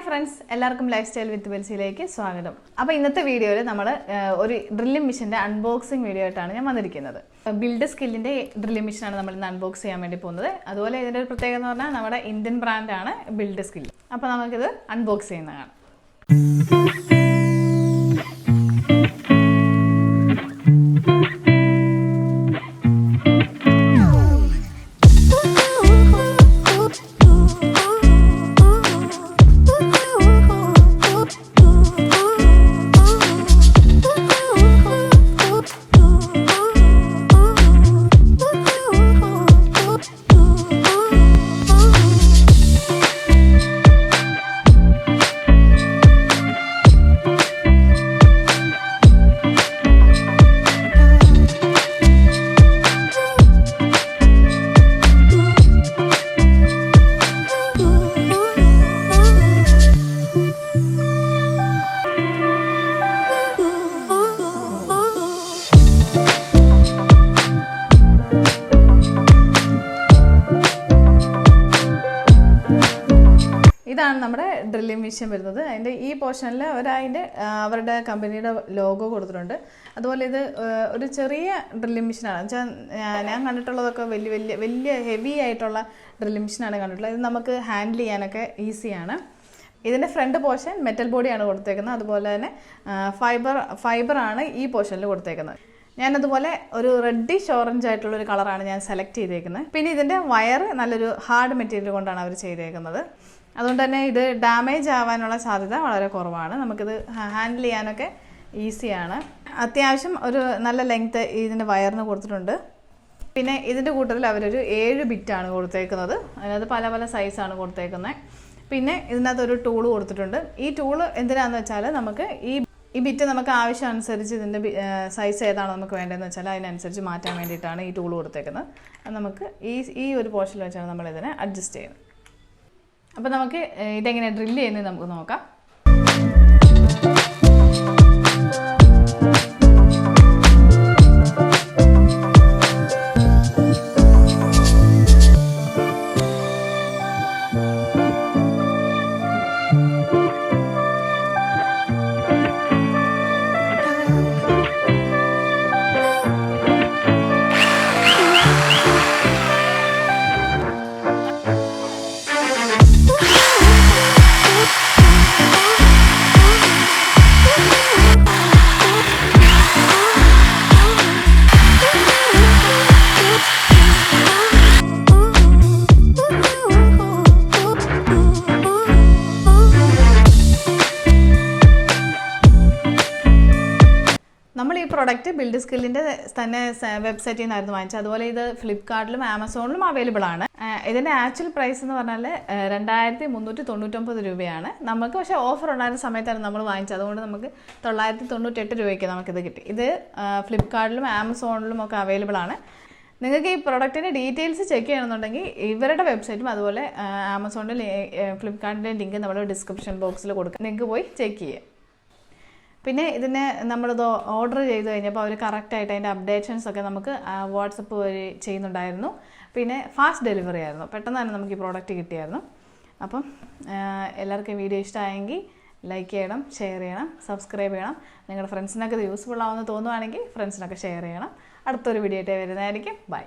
friends, എല്ലാവർക്കും lifestyle വിത്ത് ബെൽസിയിലേക്ക് സ്വാഗതം. അപ്പോൾ ഇന്നത്തെ വീഡിയോയിൽ നമ്മൾ ഒരു ഡ്രില്ലിംഗ് മെഷീന്റെ അൺബോക്സിംഗ് വീഡിയോ ആയിട്ടാണ് ഞാൻ വന്നിരിക്കുന്നത്. ബിൽഡ്സ്കില്ലിന്റെ ഡ്രില്ലിംഗ് മെഷീൻ ആണ് നമ്മൾ ഇന്ന് അൺബോക്സ് ചെയ്യാൻ വേണ്ടി പോകുന്നത്. അതുപോലെ ഇതിന്റെ ഒരു പ്രത്യേകത എന്ന് പറഞ്ഞാൽ നമ്മുടെ ഇന്ത്യൻ ബ്രാൻഡ് ആണ് ബിൽഡ്സ്കിൽ. അപ്പോൾ നമുക്കിത് അൺബോക്സ് ചെയ്യുന്നതാണ്. ഇതാണ് നമ്മുടെ ഡ്രില്ലിംഗ് മെഷീൻ വരുന്നത്. അതിൻ്റെ ഈ പോർഷനിൽ അവരുടെ കമ്പനിയുടെ ലോഗോ കൊടുത്തിട്ടുണ്ട്. അതുപോലെ ഇത് ഒരു ചെറിയ ഡ്രില്ലിംഗ് മെഷീനാണ്. വെച്ചാൽ ഞാൻ കണ്ടിട്ടുള്ളതൊക്കെ വലിയ ഹെവി ആയിട്ടുള്ള ഡ്രില്ലിംഗ് മെഷീനാണ് കണ്ടിട്ടുള്ളത്. ഇത് നമുക്ക് ഹാൻഡിൽ ചെയ്യാനൊക്കെ ഈസിയാണ്. ഇതിൻ്റെ ഫ്രണ്ട് പോർഷൻ മെറ്റൽ ബോഡിയാണ് കൊടുത്തേക്കുന്നത്. അതുപോലെ തന്നെ ഫൈബറാണ് ഈ പോർഷനിൽ കൊടുത്തേക്കുന്നത്. ഞാനതുപോലെ ഒരു റെഡിഷ് ഓറഞ്ച് ആയിട്ടുള്ളൊരു കളറാണ് ഞാൻ സെലക്ട് ചെയ്തേക്കുന്നത്. പിന്നെ ഇതിൻ്റെ വയർ നല്ലൊരു ഹാർഡ് മെറ്റീരിയൽ കൊണ്ടാണ് അവർ ചെയ്തേക്കുന്നത്. അതുകൊണ്ട് തന്നെ ഇത് ഡാമേജ് ആവാനുള്ള സാധ്യത വളരെ കുറവാണ്. നമുക്കിത് ഹാൻഡിൽ ചെയ്യാനൊക്കെ ഈസിയാണ്. അത്യാവശ്യം ഒരു നല്ല ലെങ്ത്ത് ഇതിൻ്റെ വയറിന് കൊടുത്തിട്ടുണ്ട്. പിന്നെ ഇതിൻ്റെ കൂട്ടത്തിൽ അവരൊരു 7 ബിറ്റാണ് കൊടുത്തേക്കുന്നത്. അതിനകത്ത് പല സൈസാണ് കൊടുത്തേക്കുന്നത്. പിന്നെ ഇതിനകത്തൊരു ടൂള് കൊടുത്തിട്ടുണ്ട്. ഈ ടൂള് എന്തിനാണെന്ന് വെച്ചാൽ നമുക്ക് ഈ ബിറ്റ് നമുക്ക് ആവശ്യമനുസരിച്ച് ഇതിൻ്റെ സൈസ് ഏതാണോ നമുക്ക് വേണ്ടതെന്ന് വെച്ചാൽ അതിനനുസരിച്ച് മാറ്റാൻ വേണ്ടിയിട്ടാണ് ഈ ടൂള് കൊടുത്തേക്കുന്നത്. അത് നമുക്ക് ഈ ഒരു പോർഷനിൽ വെച്ചാണ് നമ്മളിതിനെ അഡ്ജസ്റ്റ് ചെയ്യുന്നത്. അപ്പോൾ നമുക്ക് ഇതെങ്ങനെ ഡ്രില്ല് ചെയ്യുന്നത് നമുക്ക് നോക്കാം. നമ്മൾ ഈ പ്രോഡക്റ്റ് ബിൽഡ്സ്കില്ലിൻ്റെ തന്നെ വെബ്സൈറ്റിൽ നിന്നായിരുന്നു വാങ്ങിച്ചത്. അതുപോലെ ഇത് ഫ്ലിപ്കാർട്ടിലും ആമസോണിലും അവൈലബിൾ ആണ്. ഇതിൻ്റെ ആക്ച്വൽ പ്രൈസ് എന്ന് പറഞ്ഞാൽ 2399 രൂപയാണ്. നമുക്ക് പക്ഷേ ഓഫർ ഉണ്ടായിരുന്ന സമയത്താണ് നമ്മൾ വാങ്ങിച്ചത്. അതുകൊണ്ട് നമുക്ക് 998 രൂപയ്ക്ക് നമുക്കിത് കിട്ടി. ഇത് ഫ്ലിപ്കാർട്ടിലും ആമസോണിലും ഒക്കെ അവൈലബിൾ ആണ്. നിങ്ങൾക്ക് ഈ പ്രൊഡക്റ്റിൻ്റെ ഡീറ്റെയിൽസ് ചെക്ക് ചെയ്യണമെന്നുണ്ടെങ്കിൽ ഇവരുടെ വെബ്സൈറ്റും അതുപോലെ ആമസോണിൻ്റെ ഫ്ലിപ്കാർട്ടിൻ്റെ ലിങ്ക് നമ്മൾ ഡിസ്ക്രിപ്ഷൻ ബോക്സിൽ കൊടുക്കാം. നിങ്ങൾക്ക് പോയി ചെക്ക് ചെയ്യാം. പിന്നെ ഇതിനെ നമ്മളിത് ഓർഡർ ചെയ്ത് കഴിഞ്ഞപ്പോൾ അവർ കറക്റ്റായിട്ട് അതിൻ്റെ അപ്ഡേഷൻസ് ഒക്കെ നമുക്ക് വാട്സപ്പ് വഴി ചെയ്യുന്നുണ്ടായിരുന്നു. പിന്നെ ഫാസ്റ്റ് ഡെലിവറി ആയിരുന്നു. പെട്ടെന്ന് തന്നെ നമുക്ക് ഈ പ്രോഡക്റ്റ് കിട്ടിയായിരുന്നു. അപ്പം എല്ലാവർക്കും വീഡിയോ ഇഷ്ടമായെങ്കിൽ ലൈക്ക് ചെയ്യണം, ഷെയർ ചെയ്യണം, സബ്സ്ക്രൈബ് ചെയ്യണം. നിങ്ങളുടെ ഫ്രണ്ട്സിനൊക്കെ ഇത് യൂസ്ഫുൾ ആവുമെന്ന് തോന്നുവാണെങ്കിൽ ഫ്രണ്ട്സിനൊക്കെ ഷെയർ ചെയ്യണം. അടുത്തൊരു വീഡിയോ ആയിട്ട് വരുന്നതായിരിക്കും. ബൈ.